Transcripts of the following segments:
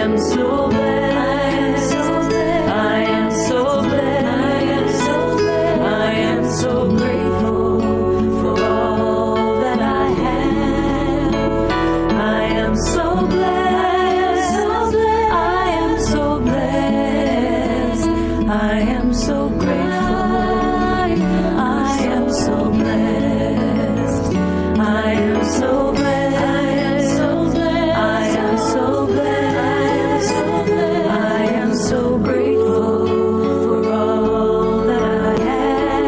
am so blessed. I am so blessed. I am so grateful for all that I have. I am so blessed. I am so blessed. I am so grateful. I am so blessed. I am so blessed. I am so blessed. I am so grateful for all that I have.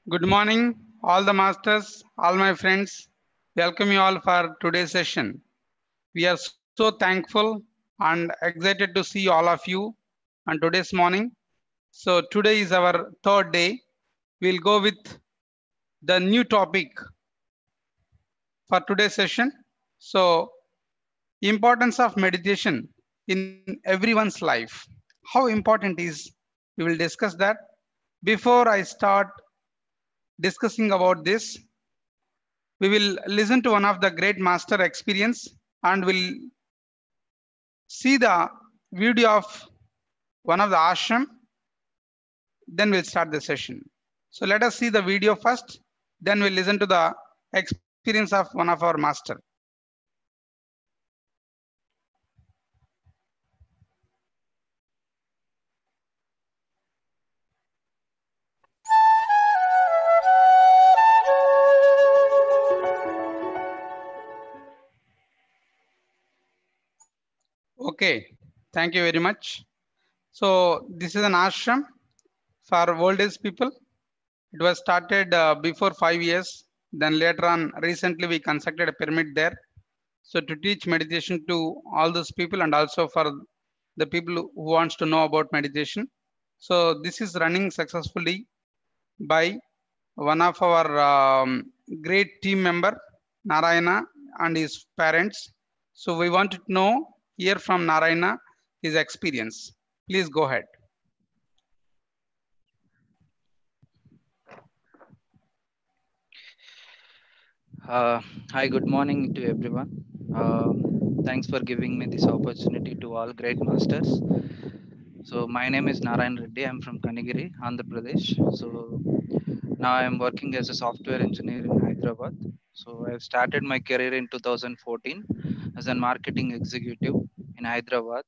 Good morning, all the masters, all my friends. Welcome you all for today's session. We are so thankful and excited to see all of you on today's morning. So today is our third day. We'll go with the new topic for today's session. So importance of meditation in everyone's life. How important is, we will discuss that. Before I start discussing about this, we will listen to one of the great master experience and will see the video of one of the ashram. Then we'll start the session. So let us see the video first. Then we'll listen to the experience of one of our master. Okay, thank you very much. So this is an ashram for old age people. It was started before 5 years. Then later on, recently we constructed a pyramid there. So to teach meditation to all those people and also for the people who wants to know about meditation. So this is running successfully by one of our great team member, Narayana, and his parents. So we want to know here from Narayana his experience. Please go ahead. Hi, good morning to everyone. Thanks for giving me this opportunity to all great masters. So my name is Narayan Reddy. I'm from Kanigiri, Andhra Pradesh. So now I'm working as a software engineer in Hyderabad. So I've started my career in 2014 as a marketing executive in Hyderabad,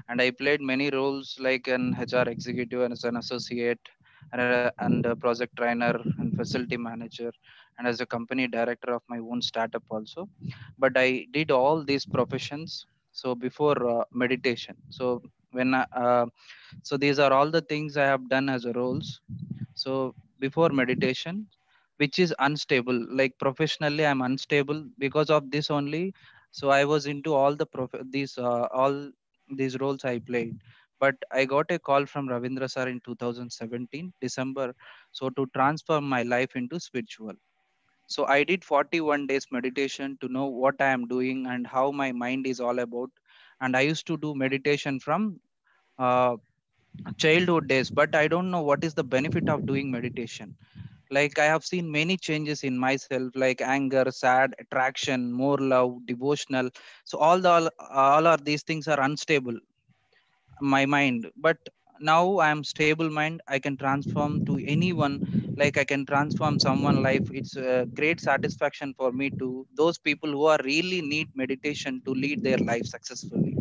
and I played many roles like an HR executive and as an associate and a project trainer and facility manager and as a company director of my own startup also. But I did all these professions so before meditation. So when so these are all the things I have done as a roles. So before meditation, which is unstable, like professionally I'm unstable because of this only. So I was into all the these all these roles I played. But I got a call from Ravindra sir in 2017 December, so to transform my life into spiritual. So I did 41 days meditation to know what I am doing and how my mind is all about. And I used to do meditation from uh, childhood days, but I don't know what is the benefit of doing meditation. Like I have seen many changes in myself, like anger, sad, attraction, more love, devotional. So all of these things are unstable my mind, but now I am stable mind. I can transform to anyone, like I can transform someone life. It's a great satisfaction for me to those people who are really need meditation to lead their life successfully.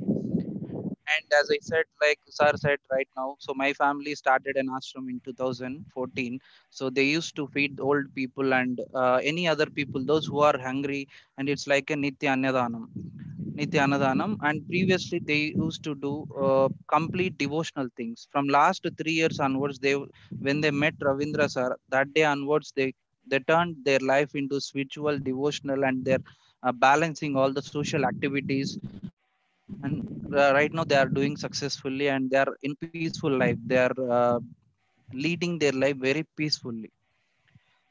And as I said, like sir said right now, so my family started an ashram in 2014. So they used to feed old people and any other people those who are hungry, and it's like a Nitya Annadanam. And previously they used to do complete devotional things. From last 3 years onwards, they when they met Ravindra sir, that day onwards they turned their life into spiritual, devotional, and they're balancing all the social activities. And right now they are doing successfully, and they are in peaceful life. They are leading their life very peacefully.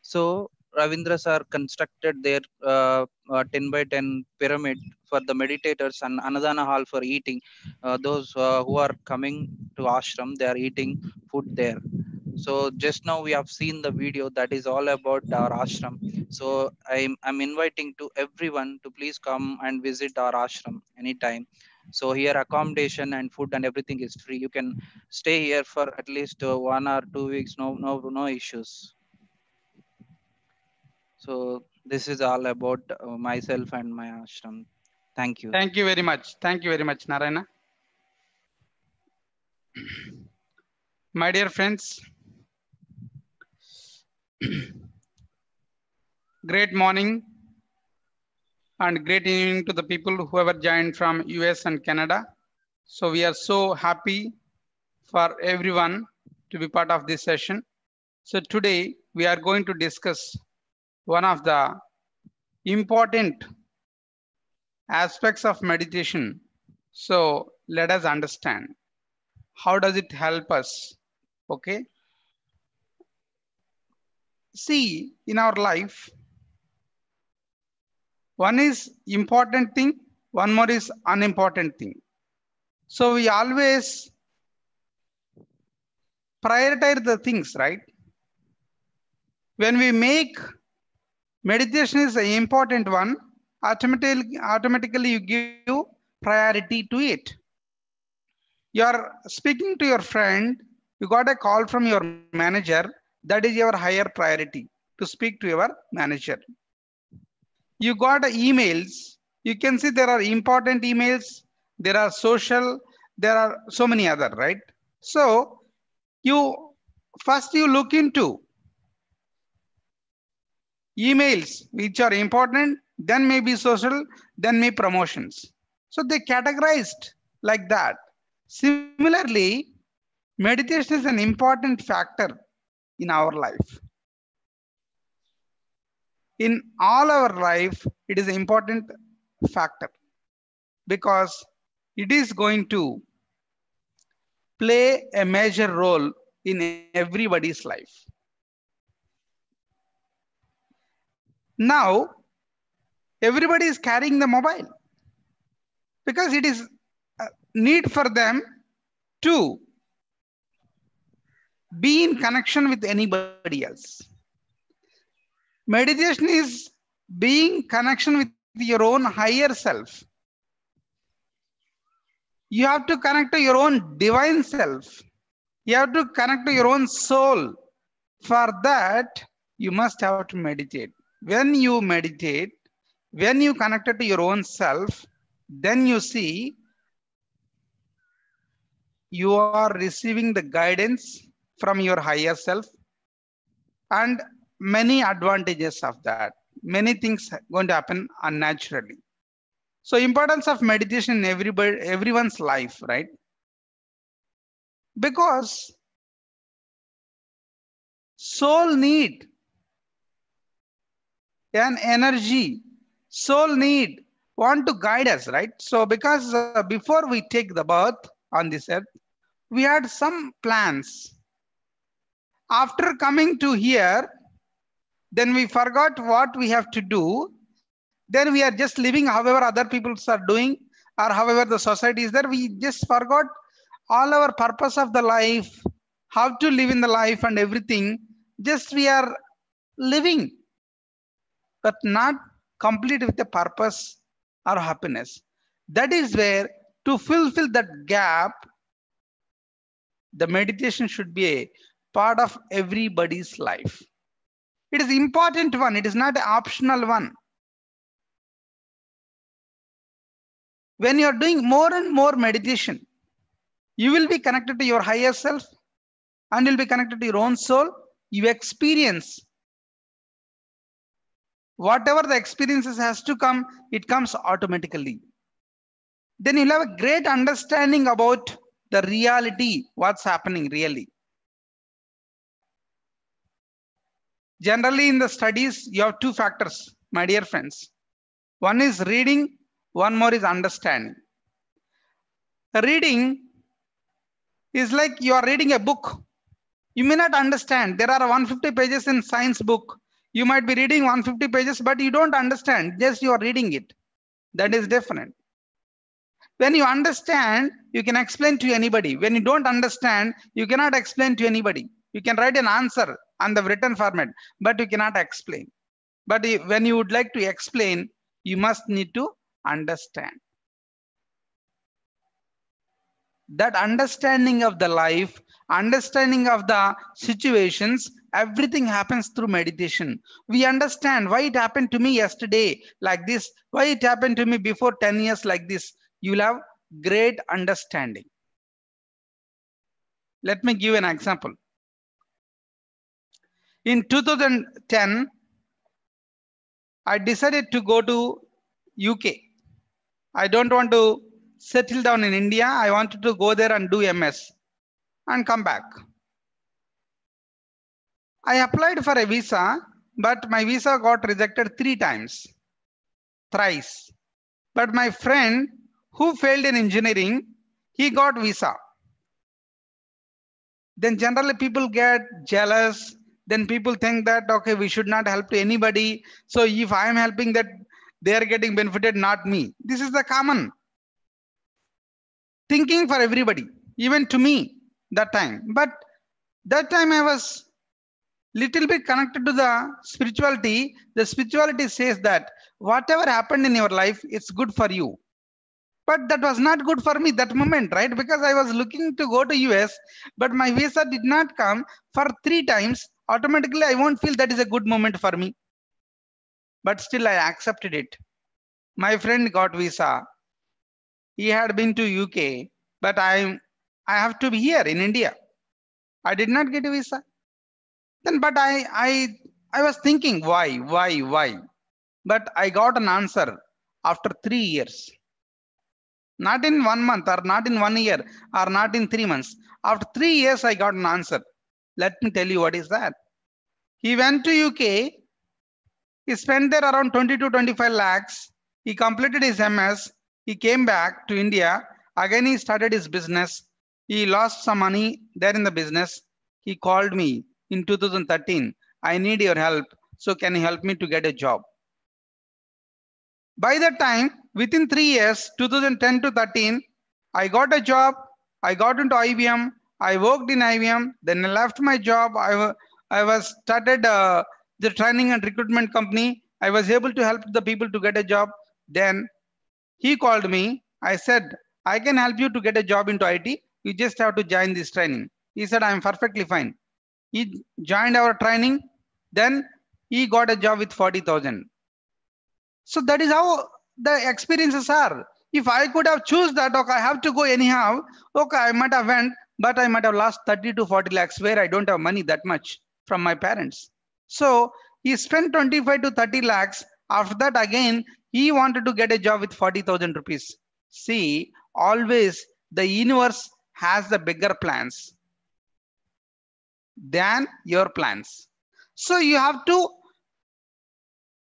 So Ravindra sir constructed their 10 by 10 pyramid for the meditators and Anadana hall for eating. Those who are coming to ashram, they are eating food there. So just now we have seen the video that is all about our ashram. So I'm inviting to everyone to please come and visit our ashram anytime. So here accommodation and food and everything is free. You can stay here for at least 1 or 2 weeks. No issues. So this is all about myself and my ashram. Thank you. Thank you very much. Thank you very much, Narayana. My dear friends, great morning and great evening to the people who have joined from US and Canada. So we are so happy for everyone to be part of this session. So today we are going to discuss one of the important aspects of meditation. So let us understand how does it help us. Okay. See, in our life, one is important thing, one more is unimportant thing. So we always prioritize the things, right? When we make meditation is an important one, automatically you give priority to it. You are speaking to your friend, you got a call from your manager, that is your higher priority, to speak to your manager. You got emails, you can see there are important emails, there are social, there are so many other, right? So you first you look into emails which are important, then maybe social, then maybe promotions. So they categorized like that. Similarly, meditation is an important factor in our life. In all our life, it is an important factor because it is going to play a major role in everybody's life. Now, everybody is carrying the mobile because it is a need for them to be in connection with anybody else. Meditation is being connection with your own higher self. You have to connect to your own divine self. You have to connect to your own soul. For that, you must have to meditate. When you meditate, when you connect to your own self, then you see you are receiving the guidance from your higher self and many advantages of that. Many things are going to happen unnaturally. So importance of meditation in everyone's life, right? Because soul need an energy, soul need want to guide us, right? So because before we take the birth on this earth, we had some plans. After coming to here, then we forgot what we have to do. Then we are just living however other people are doing or however the society is there. We just forgot all our purpose of the life, how to live in the life and everything. Just we are living, but not complete with the purpose or happiness. That is where to fulfill that gap, the meditation should be a part of everybody's life. It is important one, it is not an optional one. When you are doing more and more meditation, you will be connected to your higher self and you'll be connected to your own soul. You experience whatever the experiences has to come, it comes automatically. Then you'll have a great understanding about the reality, what's happening really. Generally in the studies, you have two factors, my dear friends. One is reading, one more is understanding. Reading is like you are reading a book. You may not understand. There are 150 pages in science book. You might be reading 150 pages, but you don't understand. Just you are reading it. That is different. When you understand, you can explain to anybody. When you don't understand, you cannot explain to anybody. You can write an answer on the written format, but you cannot explain. But when you would like to explain, you must need to understand. That understanding of the life, understanding of the situations, everything happens through meditation. We understand why it happened to me yesterday like this, why it happened to me before 10 years like this. You will have great understanding. Let me give an example. In 2010, I decided to go to UK. I don't want to settle down in India. I wanted to go there and do MS and come back. I applied for a visa, but my visa got rejected 3 times, thrice. But my friend who failed in engineering, he got visa. Then generally people get jealous. Then people think that, okay, we should not help to anybody. So if I am helping, that they are getting benefited, not me. This is the common thinking for everybody, even to me that time. But that time I was little bit connected to the spirituality. The spirituality says that whatever happened in your life, it's good for you. But that was not good for me that moment, right? Because I was looking to go to US, but my visa did not come for 3 times. Automatically, I won't feel that is a good moment for me. But still, I accepted it. My friend got visa. He had been to UK, but I have to be here in India. I did not get a visa. Then, but I was thinking, why? But I got an answer after 3 years. Not in 1 month or not in 1 year or not in 3 months. After 3 years, I got an answer. Let me tell you what is that. He went to UK. He spent there around 20 to 25 lakhs. He completed his MS. He came back to India. Again, he started his business. He lost some money there in the business. He called me in 2013. I need your help. So can you help me to get a job? By that time, within 3 years, 2010 to 13, I got a job. I got into IBM. I worked in IBM. Then I left my job. I was started the training and recruitment company. I was able to help the people to get a job. Then he called me. I said, I can help you to get a job into IT. You just have to join this training. He said, I'm perfectly fine. He joined our training. Then he got a job with 40,000. So that is how the experiences are. If I could have choose that, okay, I have to go anyhow. Okay, I might have went, but I might have lost 30 to 40 lakhs where I don't have money that much from my parents. So he spent 25 to 30 lakhs. After that, again, he wanted to get a job with 40,000 rupees. See, always the universe has the bigger plans than your plans. So you have to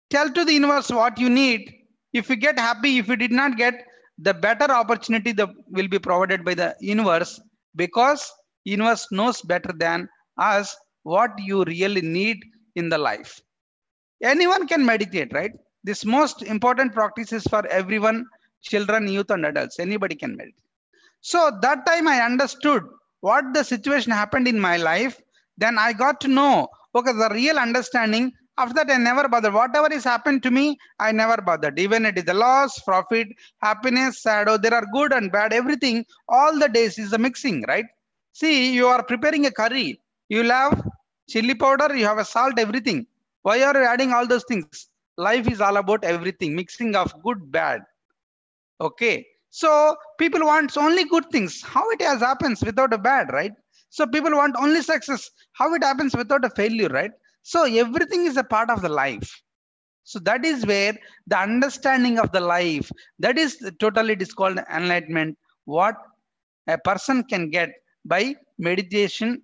tell to the universe what you need. If you get happy, if you did not get, the better opportunity that will be provided by the universe, because universe knows better than us what you really need in the life. Anyone can meditate, right? This most important practice is for everyone, children, youth and adults. Anybody can meditate. So that time I understood what the situation happened in my life. Then I got to know, okay, the real understanding. After that, I never bothered. Whatever is happened to me, I never bothered. Even it is a loss, profit, happiness, sorrow, there are good and bad, everything. All the days is a mixing, right? See, you are preparing a curry. You have chili powder, you have a salt, everything. Why are you adding all those things? Life is all about everything, mixing of good, bad. Okay. So people want only good things. How it has happens without a bad, right? So people want only success. How it happens without a failure, right? So everything is a part of the life. So that is where the understanding of the life, that is totally, it is called enlightenment. What a person can get by meditation,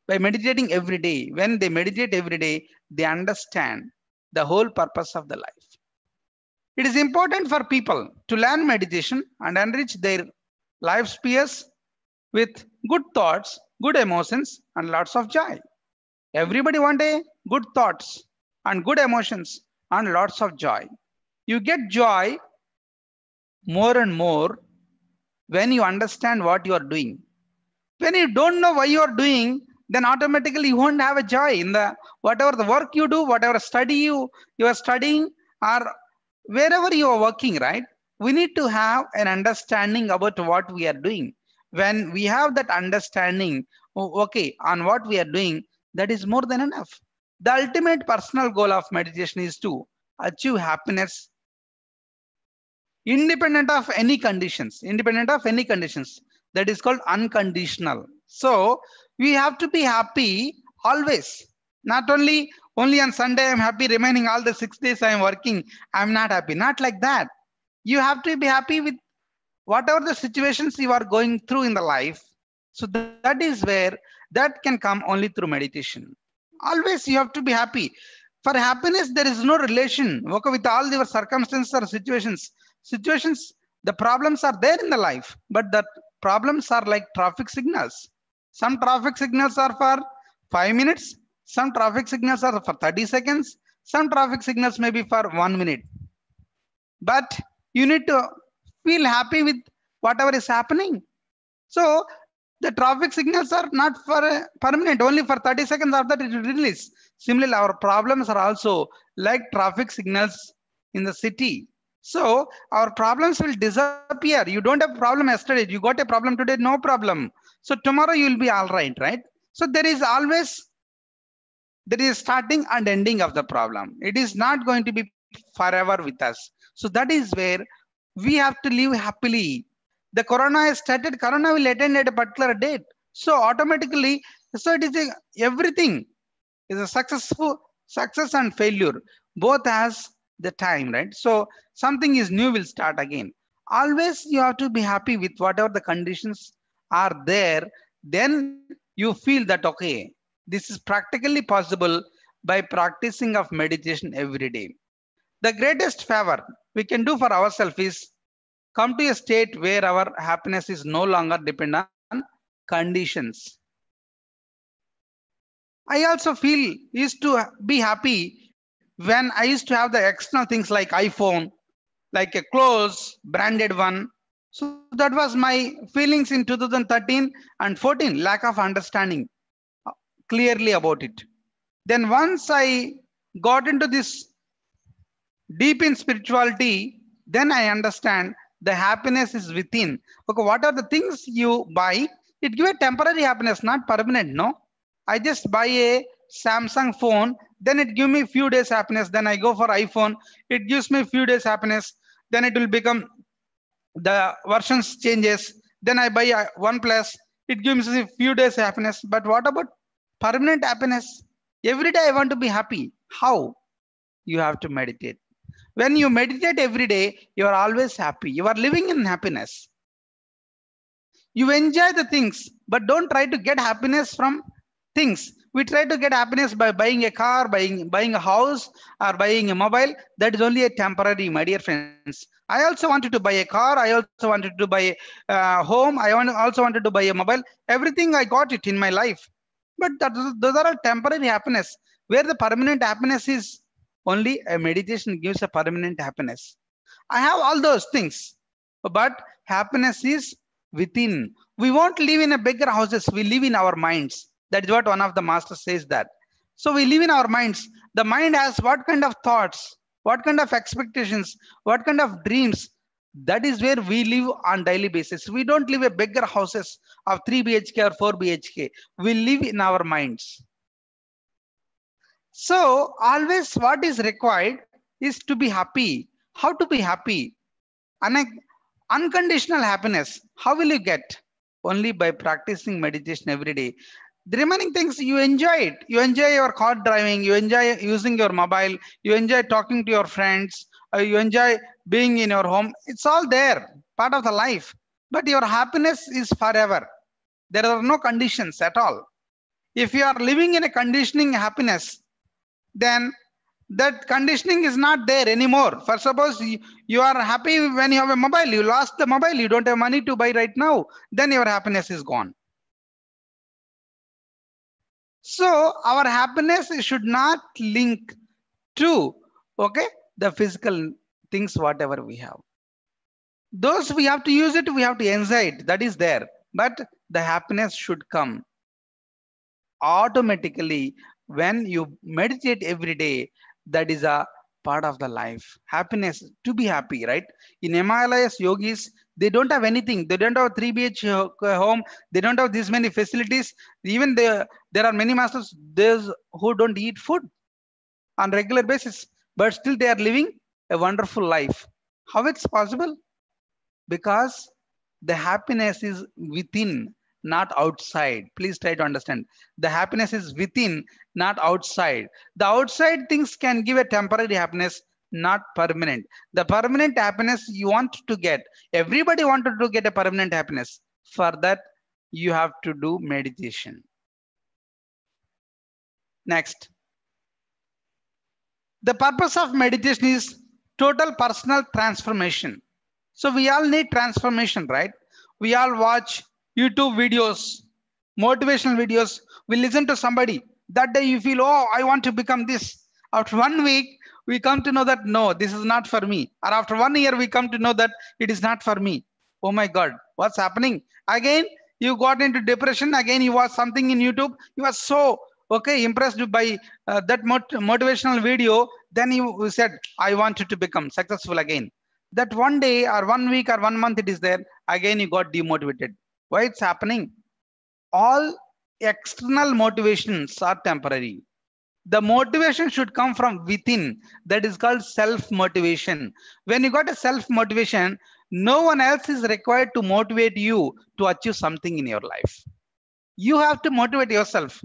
by meditating every day. When they meditate every day, they understand the whole purpose of the life. It is important for people to learn meditation and enrich their life spheres with good thoughts, good emotions, and lots of joy. Everybody want a good thoughts. and good emotions and lots of joy. You get joy more and more when you understand what you are doing. When you don't know why you are doing, then automatically you won't have a joy in the whatever the work you do, whatever study you are studying, or wherever you are working, right? We need to have an understanding about what we are doing. When we have that understanding, okay, on what we are doing, that is more than enough. The ultimate personal goal of meditation is to achieve happiness independent of any conditions, that is called unconditional. So we have to be happy always, not only on Sunday I'm happy, remaining all the 6 days I'm working I'm not happy, not like that. You have to be happy with whatever the situations you are going through in the life. So that is where that can come only through meditation. Always you have to be happy. For happiness there is no relation, okay, with all your circumstances or situations. The problems are there in the life, but the problems are like traffic signals. Some traffic signals are for 5 minutes, some traffic signals are for 30 seconds, some traffic signals may be for 1 minute. But you need to feel happy with whatever is happening. So the traffic signals are not for permanent, only for 30 seconds, after that it will release. Similarly, our problems are also like traffic signals in the city. So our problems will disappear. You don't have a problem yesterday, you got a problem today, no problem. So tomorrow you will be all right? So there is starting and ending of the problem. It is not going to be forever with us. So that is where we have to live happily. The corona has started, corona will attend at a particular date. So automatically, so it is everything is a success and failure. Both has the time, right? So something is new will start again. Always you have to be happy with whatever the conditions are there. Then you feel that, okay, this is practically possible by practicing of meditation every day. The greatest favor we can do for ourselves is come to a state where our happiness is no longer dependent on conditions. I also feel used to be happy when I used to have the external things like iPhone, like a clothes, branded one. So that was my feelings in 2013 and 14, lack of understanding clearly about it. Then once I got into this deep in spirituality, then I understand the happiness is within. Okay, what are the things you buy? It gives a temporary happiness, not permanent, no? I just buy a Samsung phone, then it gives me few days happiness. Then I go for iPhone, it gives me few days happiness. Then it will become the versions changes. Then I buy a OnePlus, it gives me few days happiness. But what about permanent happiness? Every day I want to be happy. How? You have to meditate. When you meditate every day, you are always happy. You are living in happiness. You enjoy the things, but don't try to get happiness from things. We try to get happiness by buying a car, buying a house, or buying a mobile. That is only a temporary, my dear friends. I also wanted to buy a car. I also wanted to buy a home. Also wanted to buy a mobile. Everything I got it in my life. But those are all temporary happiness. Where the permanent happiness is, only a meditation gives a permanent happiness. I have all those things, but happiness is within. We won't live in a bigger houses. We live in our minds. That is what one of the masters says that. So we live in our minds. The mind has what kind of thoughts, what kind of expectations, what kind of dreams. That is where we live on daily basis. We don't live in bigger houses of 3 BHK or 4 BHK. We live in our minds. So always what is required is to be happy. How to be happy? Unconditional happiness. How will you get? Only by practicing meditation every day. The remaining things you enjoy it. You enjoy your car driving. You enjoy using your mobile. You enjoy talking to your friends. You enjoy being in your home. It's all there, part of the life. But your happiness is forever. There are no conditions at all. If you are living in a conditioning happiness, then that conditioning is not there anymore. For suppose you are happy when you have a mobile, you lost the mobile, you don't have money to buy right now, then your happiness is gone. So our happiness should not link to, okay, the physical things, whatever we have. Those we have to use it, we have to enjoy it, that is there. But the happiness should come automatically when you meditate every day. That is a part of the life. Happiness, to be happy, right? In Himalayas, yogis, they don't have anything. They don't have a 3 BH home. They don't have this many facilities. Even there are many masters, those who don't eat food on regular basis, but still they are living a wonderful life. How it's possible? Because the happiness is within, not outside. Please try to understand. The happiness is within, not outside. The outside things can give a temporary happiness, not permanent. The permanent happiness you want to get, everybody wanted to get a permanent happiness. For that, you have to do meditation. Next, the purpose of meditation is total personal transformation. So we all need transformation, right? We all watch YouTube videos, motivational videos. We listen to somebody. That day you feel, oh, I want to become this. After 1 week, we come to know that no, this is not for me. Or after 1 year, we come to know that it is not for me. Oh my God, what's happening? Again, you got into depression. Again, you watch something in YouTube. You are so impressed by that motivational video. Then you said, I wanted to become successful again. That 1 day or 1 week or 1 month it is there, again you got demotivated. Why it's happening? All external motivations are temporary. The motivation should come from within. That is called self-motivation. When you got a self-motivation, no one else is required to motivate you to achieve something in your life. You have to motivate yourself.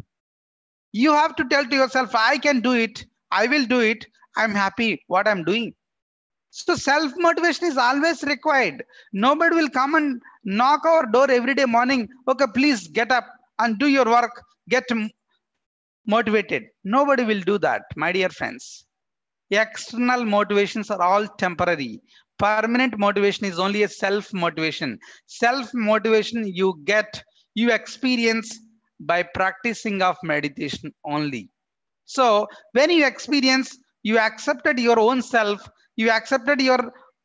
You have to tell to yourself, I can do it. I will do it. I'm happy what I'm doing. So self-motivation is always required. Nobody will come and knock our door every day morning. Okay, please get up and do your work. Get motivated. Nobody will do that, my dear friends. External motivations are all temporary. Permanent motivation is only a self-motivation. Self-motivation you get, you experience by practicing of meditation only. So when you experience, you accepted your own self, you accepted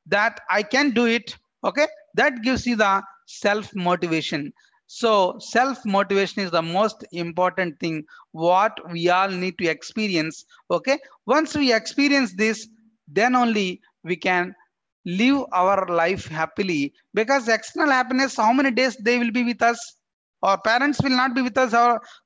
that I can do it. Okay, that gives you the self motivation. So self motivation is the most important thing what we all need to experience. Okay, once we experience this, then only we can live our life happily. Because external happiness, how many days they will be with us? Our parents will not be with us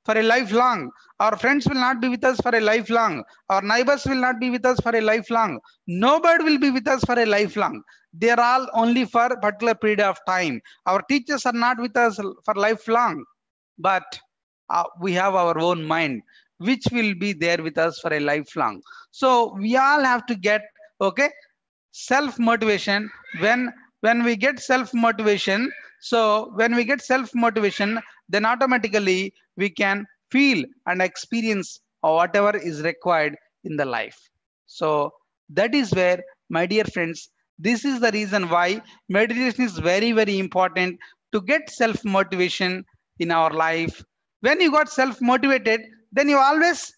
for a lifelong. Our friends will not be with us for a lifelong. Our neighbors will not be with us for a lifelong. Nobody will be with us for a lifelong. They are all only for a particular period of time. Our teachers are not with us for lifelong. But we have our own mind, which will be there with us for a lifelong. So we all have to get, okay, self-motivation. When we get self-motivation, so when we get self-motivation, then automatically we can feel and experience whatever is required in the life. So that is where, my dear friends, this is the reason why meditation is very, very important to get self-motivation in our life. When you got self-motivated, then you always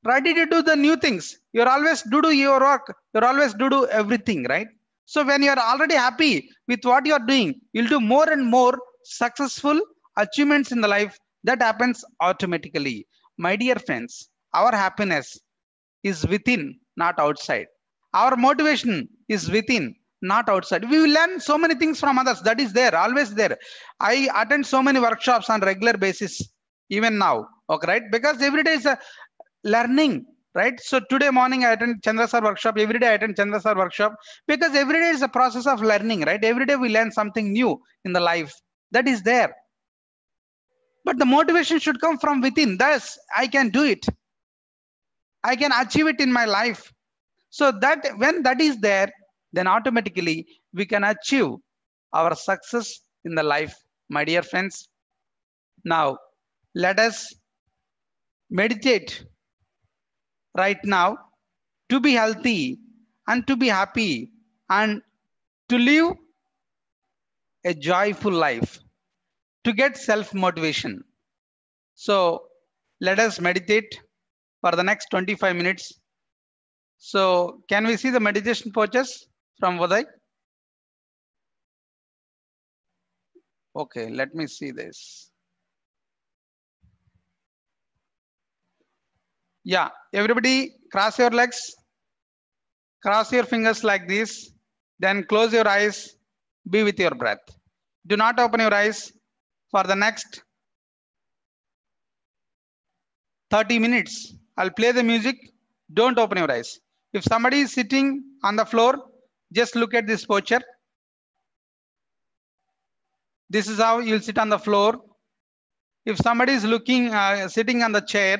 ready to do the new things. You're always do your work. You're always do everything, right? So when you're already happy with what you're doing, you'll do more and more successful achievements in the life. That happens automatically. My dear friends, our happiness is within, not outside. Our motivation is within, not outside. We will learn so many things from others. That is there, always there. I attend so many workshops on regular basis, even now. Okay, right? Because every day is a learning, right? So today morning I attend Chandra Sir workshop. Every day I attend Chandra Sir workshop, because every day is a process of learning, right? Every day we learn something new in the life. That is there. But the motivation should come from within. Thus, I can do it. I can achieve it in my life. So that when that is there, then automatically we can achieve our success in the life, my dear friends. Now, let us meditate right now to be healthy and to be happy and to live a joyful life, to get self-motivation. So let us meditate for the next 25 minutes. So can we see the meditation poses from Uday? Okay, let me see this. Yeah, everybody cross your legs, cross your fingers like this, then close your eyes, be with your breath. Do not open your eyes for the next 30 minutes. I'll play the music. Don't open your eyes. If somebody is sitting on the floor, just look at this posture. This is how you'll sit on the floor. If somebody is sitting on the chair,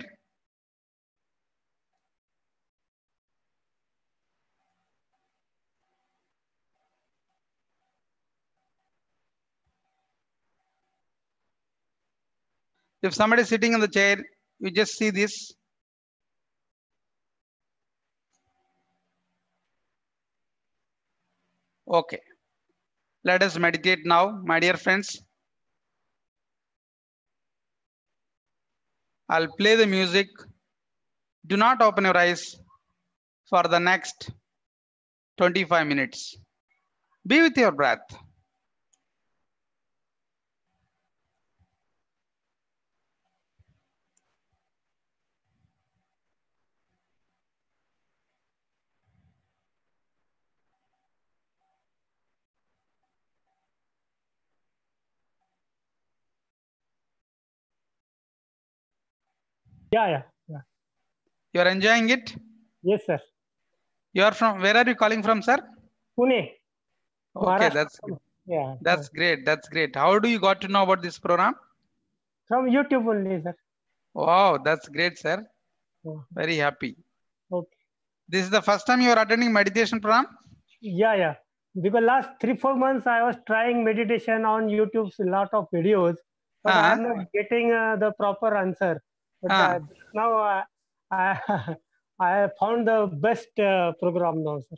if somebody is sitting in the chair, you just see this. Okay. Let us meditate now, my dear friends. I'll play the music. Do not open your eyes for the next 25 minutes. Be with your breath. Yeah. You're enjoying it? Yes, sir. You're from, where are you calling from, sir? Pune. Okay, Maharashtra. Yeah. that's great. That's great. How do you got to know about this program? From YouTube only, sir. Wow, that's great, sir. Oh, Very happy. okay. This is the first time you are attending meditation program? Yeah. Because last 3-4 months I was trying meditation on YouTube's lot of videos, but I am not getting the proper answer. But now I I found the best program now, sir.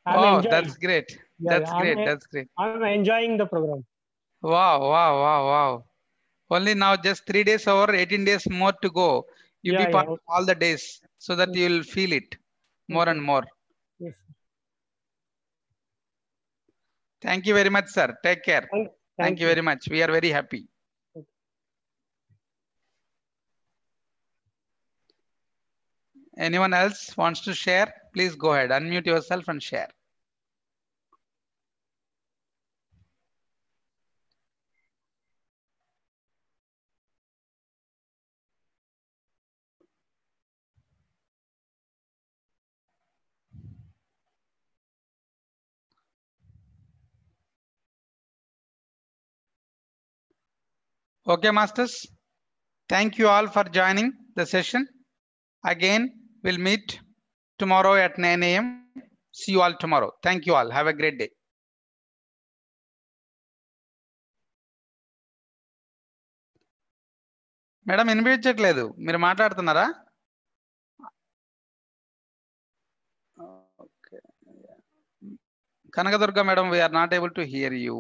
I'm enjoying. That's great. Yeah, That's great. That's great. I'm enjoying the program. Wow. Only now just 3 days over, 18 days more to go. You be part of all the days so that you will feel it more and more. Yes. Thank you very much, sir. Take care. Thank you very much. We are very happy. Anyone else wants to share? Please go ahead. Unmute yourself and share. Okay, masters. Thank you all for joining the session. Again, we'll meet tomorrow at 9 a.m. See you all tomorrow. Thank you all. Have a great day. Madam వినిపించట్లేదు, మీరు మాట్లాడుతున్నారా? Okay, Kanakadurga madam, we are not able to hear you.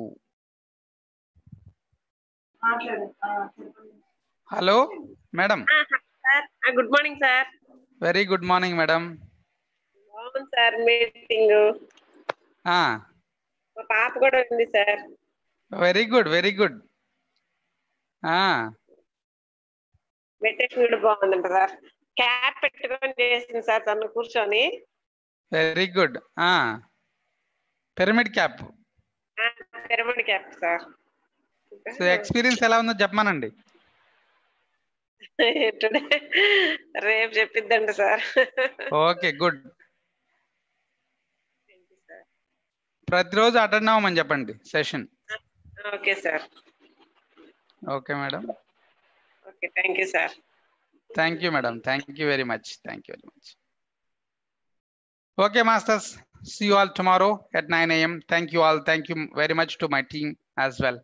Hello madam. Good morning sir. Very good morning madam. అవును sir, meeting మా పాప కూడా ఉంది sir. Very good, very good. Meditation కూడా బాగుందంట సార్. క్యాప్ పెట్టుకొని చేసింది సార్ తను కూర్చొని. Very good. Pyramid cap. Pyramid cap sir. So experience ఎలా ఉందో చెప్పమానండి. రేపు చెప్పిద్దండి సార్. Okay, good. ప్రతిరోజు అటెండ్ అవ్వమని చెప్పండి session. Okay sir. Okay madam. Okay, thank you sir. Thank you madam. Thank you very much. Thank you very much. Okay, masters. See you all tomorrow at 9 a.m. Thank you all. Thank you very much to my team as well.